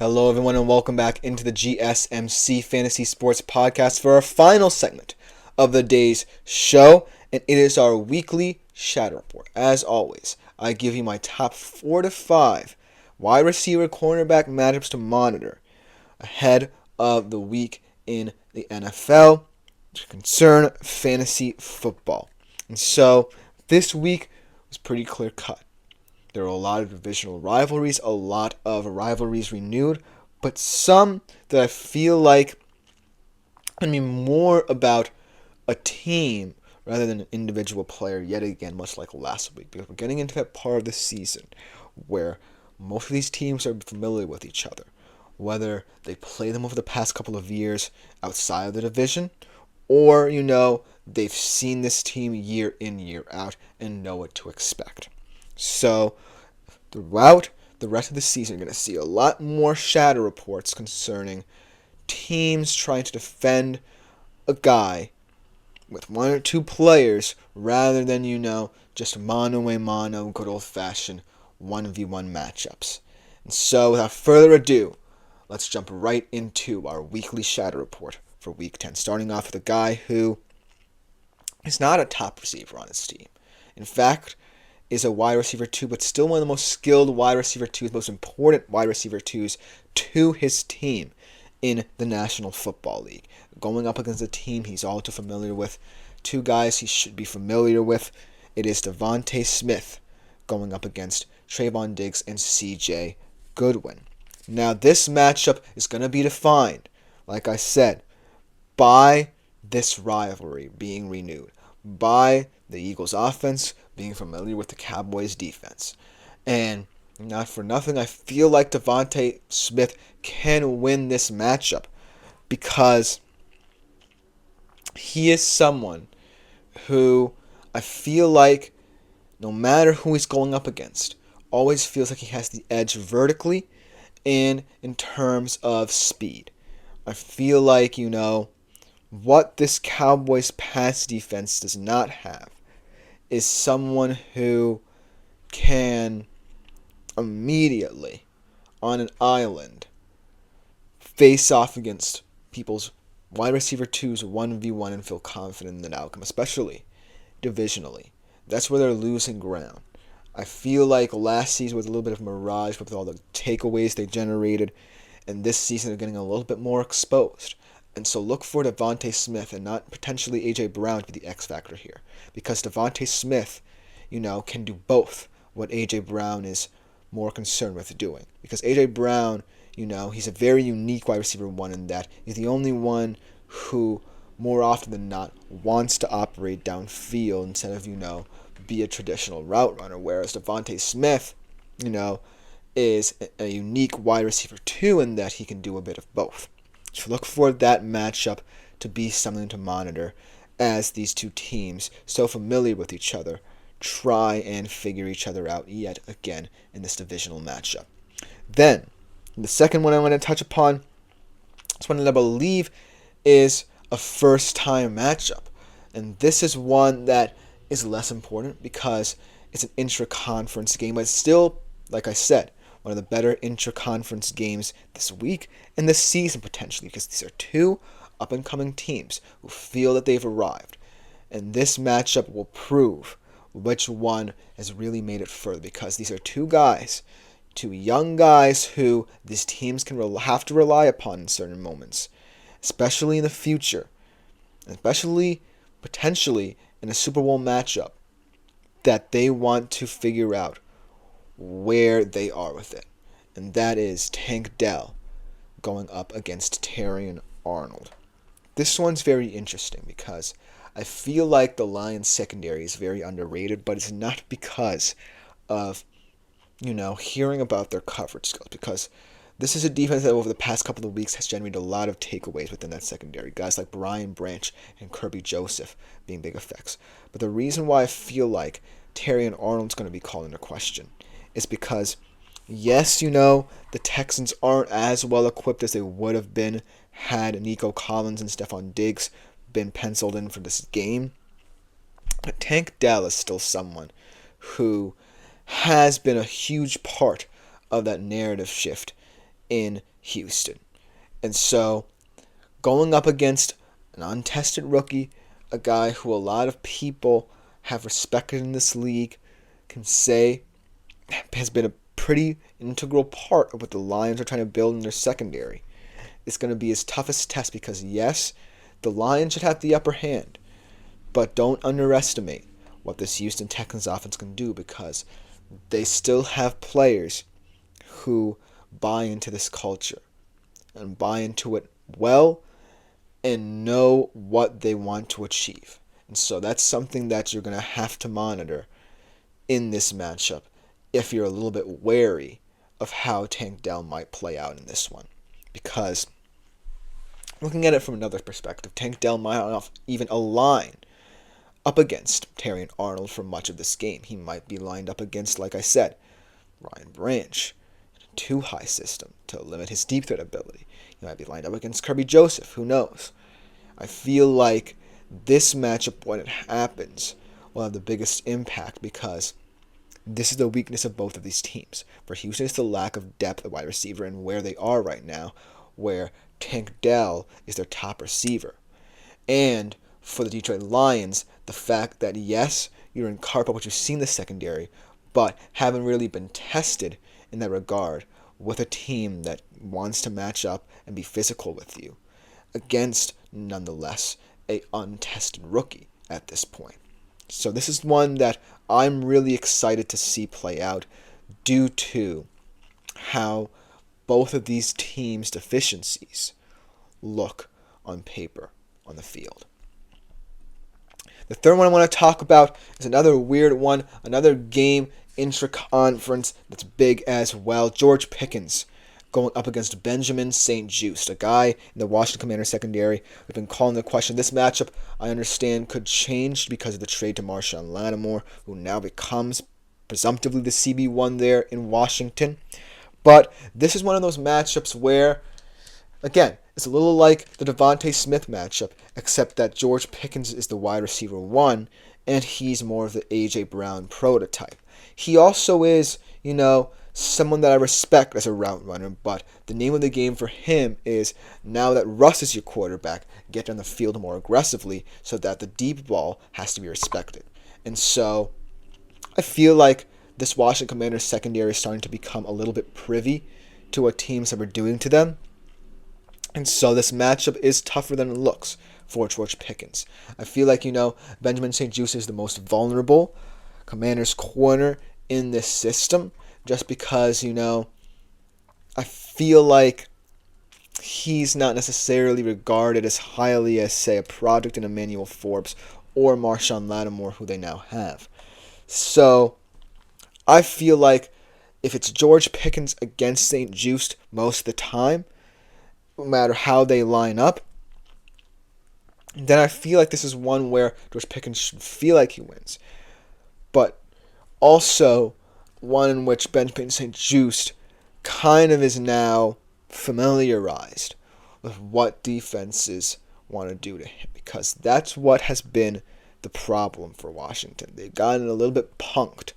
Hello, everyone, and welcome back into the GSMC Fantasy Sports Podcast for our final segment of the day's show, and it is our weekly Shadow Report. As always, I give you my top 4 to 5 wide receiver cornerback matchups to monitor ahead of the week in the NFL to concern fantasy football. And so, this week was pretty clear cut. There are a lot of divisional rivalries, a lot of rivalries renewed, but some that I feel like more about a team rather than an individual player yet again, much like last week, because we're getting into that part of the season where most of these teams are familiar with each other, whether they play them over the past couple of years outside of the division, or, they've seen this team year in, year out and know what to expect. So, throughout the rest of the season, you're going to see a lot more shadow reports concerning teams trying to defend a guy with one or two players rather than, just mano-a-mano, good old-fashioned 1v1 matchups. And so, without further ado, let's jump right into our weekly shadow report for Week 10, starting off with a guy who is not a top receiver on his team. In fact, is a wide receiver 2, but still one of the most skilled wide receiver 2s, most important wide receiver 2s to his team in the National Football League. Going up against a team he's all too familiar with, two guys he should be familiar with. It is Devontae Smith going up against Trayvon Diggs and C.J. Goodwin. Now, this matchup is going to be defined, like I said, by this rivalry being renewed, by the Eagles' offense being familiar with the Cowboys' defense. And not for nothing, I feel like Devontae Smith can win this matchup because he is someone who I feel like, no matter who he's going up against, always feels like he has the edge vertically and in terms of speed. I feel like, what this Cowboys pass defense does not have is someone who can immediately, on an island, face off against people's wide receiver 2s 1v1 and feel confident in that outcome, especially divisionally. That's where they're losing ground. I feel like last season was a little bit of a mirage with all the takeaways they generated, and this season they're getting a little bit more exposed. And so look for Devontae Smith and not potentially A.J. Brown to be the X factor here. Because Devontae Smith, can do both what A.J. Brown is more concerned with doing. Because A.J. Brown, he's a very unique wide receiver 1 in that he's the only one who, more often than not, wants to operate downfield instead of, be a traditional route runner. Whereas Devontae Smith, is a unique wide receiver 2 in that he can do a bit of both. So look for that matchup to be something to monitor as these two teams, so familiar with each other, try and figure each other out yet again in this divisional matchup. Then, the second one I want to touch upon is one that I believe is a first-time matchup. And this is one that is less important because it's an intra-conference game, but it's still, like I said, one of the better intra-conference games this week and this season potentially, because these are two up-and-coming teams who feel that they've arrived. And this matchup will prove which one has really made it further, because these are two young guys who these teams can have to rely upon in certain moments, especially in the future, especially potentially in a Super Bowl matchup that they want to figure out where they are with it. And that is Tank Dell going up against Terrion Arnold. This one's very interesting because I feel like the Lions secondary is very underrated, but it's not because of, hearing about their coverage skills, because this is a defense that over the past couple of weeks has generated a lot of takeaways within that secondary. Guys like Brian Branch and Kirby Joseph being big effects. But the reason why I feel like Terrion Arnold's going to be called into question is because, yes, the Texans aren't as well equipped as they would have been had Nico Collins and Stephon Diggs been penciled in for this game. But Tank Dell is still someone who has been a huge part of that narrative shift in Houston. And so, going up against an untested rookie, a guy who a lot of people have respected in this league, can say has been a pretty integral part of what the Lions are trying to build in their secondary. It's going to be his toughest test because, yes, the Lions should have the upper hand, but don't underestimate what this Houston Texans offense can do because they still have players who buy into this culture and buy into it well and know what they want to achieve. And so that's something that you're going to have to monitor in this matchup if you're a little bit wary of how Tank Dell might play out in this one. Because looking at it from another perspective, Tank Dell might not even align up against Terrion Arnold for much of this game. He might be lined up against, like I said, Ryan Branch in a too-high system to limit his deep threat ability. He might be lined up against Kirby Joseph. Who knows? I feel like this matchup, when it happens, will have the biggest impact because this is the weakness of both of these teams. For Houston, it's the lack of depth at wide receiver and where they are right now, where Tank Dell is their top receiver. And for the Detroit Lions, the fact that, yes, you're in Carpa, what you've seen in the secondary, but haven't really been tested in that regard with a team that wants to match up and be physical with you against, nonetheless, a untested rookie at this point. So this is one that I'm really excited to see play out due to how both of these teams' deficiencies look on paper on the field. The third one I want to talk about is another weird one, another game intra-conference that's big as well. George Pickens going up against Benjamin St-Juste, a guy in the Washington Commanders secondary. We've been calling the question. This matchup, I understand, could change because of the trade to Marshawn Lattimore, who now becomes presumptively the CB1 there in Washington. But this is one of those matchups where, again, it's a little like the Devontae Smith matchup, except that George Pickens is the wide receiver 1, and he's more of the A.J. Brown prototype. He also is, someone that I respect as a route runner, but the name of the game for him is, now that Russ is your quarterback, get on the field more aggressively so that the deep ball has to be respected. And so I feel like this Washington Commanders secondary is starting to become a little bit privy to what teams are doing to them. And so this matchup is tougher than it looks for George Pickens. I feel like, Benjamin St-Juste is the most vulnerable Commanders corner in this system, just because, I feel like he's not necessarily regarded as highly as, say, a product in Emmanuel Forbes or Marshawn Lattimore, who they now have. So I feel like if it's George Pickens against St-Juste most of the time, no matter how they line up, then I feel like this is one where George Pickens should feel like he wins. But also one in which Benjamin St-Juste kind of is now familiarized with what defenses want to do to him, because that's what has been the problem for Washington. They've gotten a little bit punked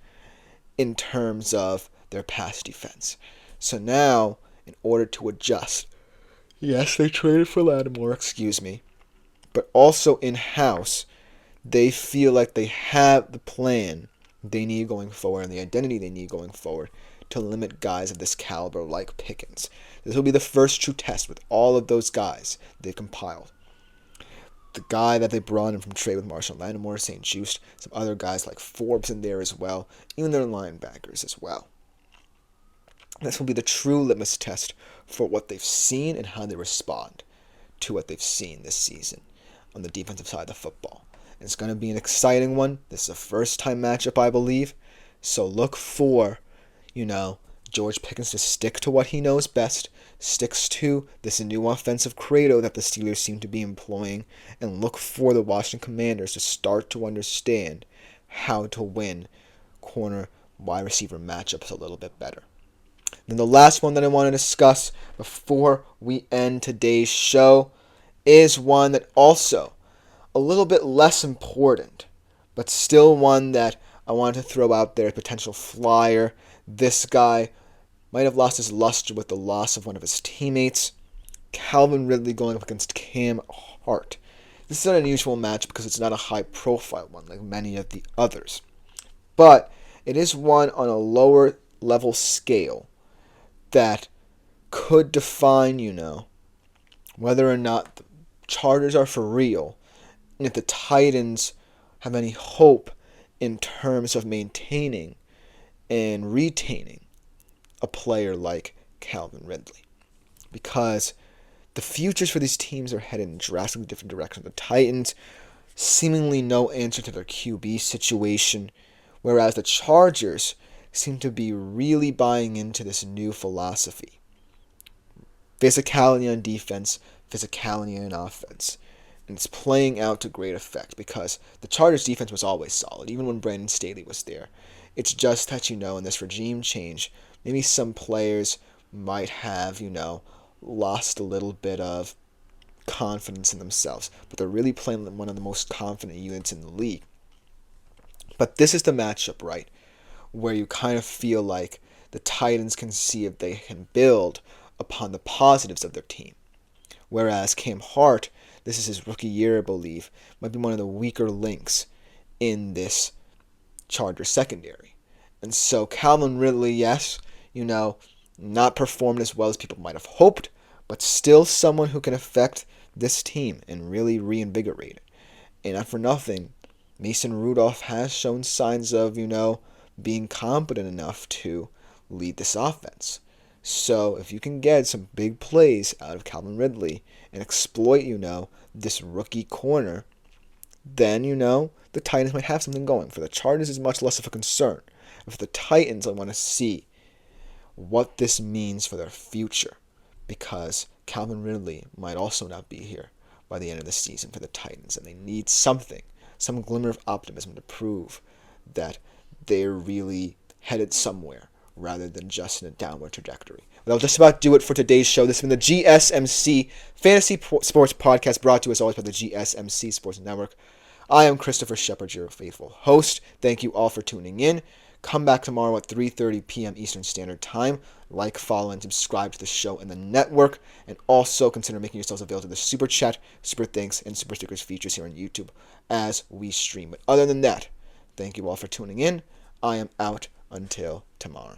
in terms of their pass defense. So now, in order to adjust, yes, they traded for Lattimore, but also in-house, they feel like they have the plan they need going forward and the identity they need going forward to limit guys of this caliber like Pickens. This will be the first true test with all of those guys they've compiled. The guy that they brought in from trade with Marshawn Lattimore, St-Juste, some other guys like Forbes in there as well, even their linebackers as well. This will be the true litmus test for what they've seen and how they respond to what they've seen this season on the defensive side of the football. And it's going to be an exciting one. This is a first-time matchup, I believe. So look for, George Pickens to stick to what he knows best, sticks to this new offensive credo that the Steelers seem to be employing, and look for the Washington Commanders to start to understand how to win corner wide receiver matchups a little bit better. Then the last one that I want to discuss before we end today's show is one that also a little bit less important, but still one that I wanted to throw out there, a potential flyer. This guy might have lost his luster with the loss of one of his teammates. Calvin Ridley going up against Cam Hart. This is an unusual match because it's not a high-profile one like many of the others. But it is one on a lower level scale that could define, whether or not the Chargers are for real and if the Titans have any hope in terms of maintaining and retaining a player like Calvin Ridley. Because the futures for these teams are headed in drastically different directions. The Titans, seemingly no answer to their QB situation, whereas the Chargers seem to be really buying into this new philosophy. Physicality on defense, physicality on offense. And it's playing out to great effect because the Chargers' defense was always solid, even when Brandon Staley was there. It's just that, in this regime change, maybe some players might have, lost a little bit of confidence in themselves. But they're really playing one of the most confident units in the league. But this is the matchup, right, where you kind of feel like the Titans can see if they can build upon the positives of their team. Whereas Cam Hart, this is his rookie year, I believe, might be one of the weaker links in this Chargers secondary. And so Calvin Ridley, yes, not performed as well as people might have hoped, but still someone who can affect this team and really reinvigorate it. And not for nothing, Mason Rudolph has shown signs of, being competent enough to lead this offense. So if you can get some big plays out of Calvin Ridley and exploit, this rookie corner, then, the Titans might have something going. For the Chargers, is much less of a concern. And for the Titans, I want to see what this means for their future, because Calvin Ridley might also not be here by the end of the season for the Titans, and they need something, some glimmer of optimism to prove that they're really headed somewhere rather than just in a downward trajectory. That'll just about do it for today's show. This has been the GSMC Fantasy Sports Podcast, brought to you as always by the GSMC Sports Network. I am Christopher Shepard, your faithful host. Thank you all for tuning in. Come back tomorrow at 3:30 p.m. Eastern Standard Time. Like, follow, and subscribe to the show and the network. And also consider making yourselves available to the Super Chat, Super Thanks, and Super Stickers features here on YouTube as we stream. But other than that, thank you all for tuning in. I am out until tomorrow.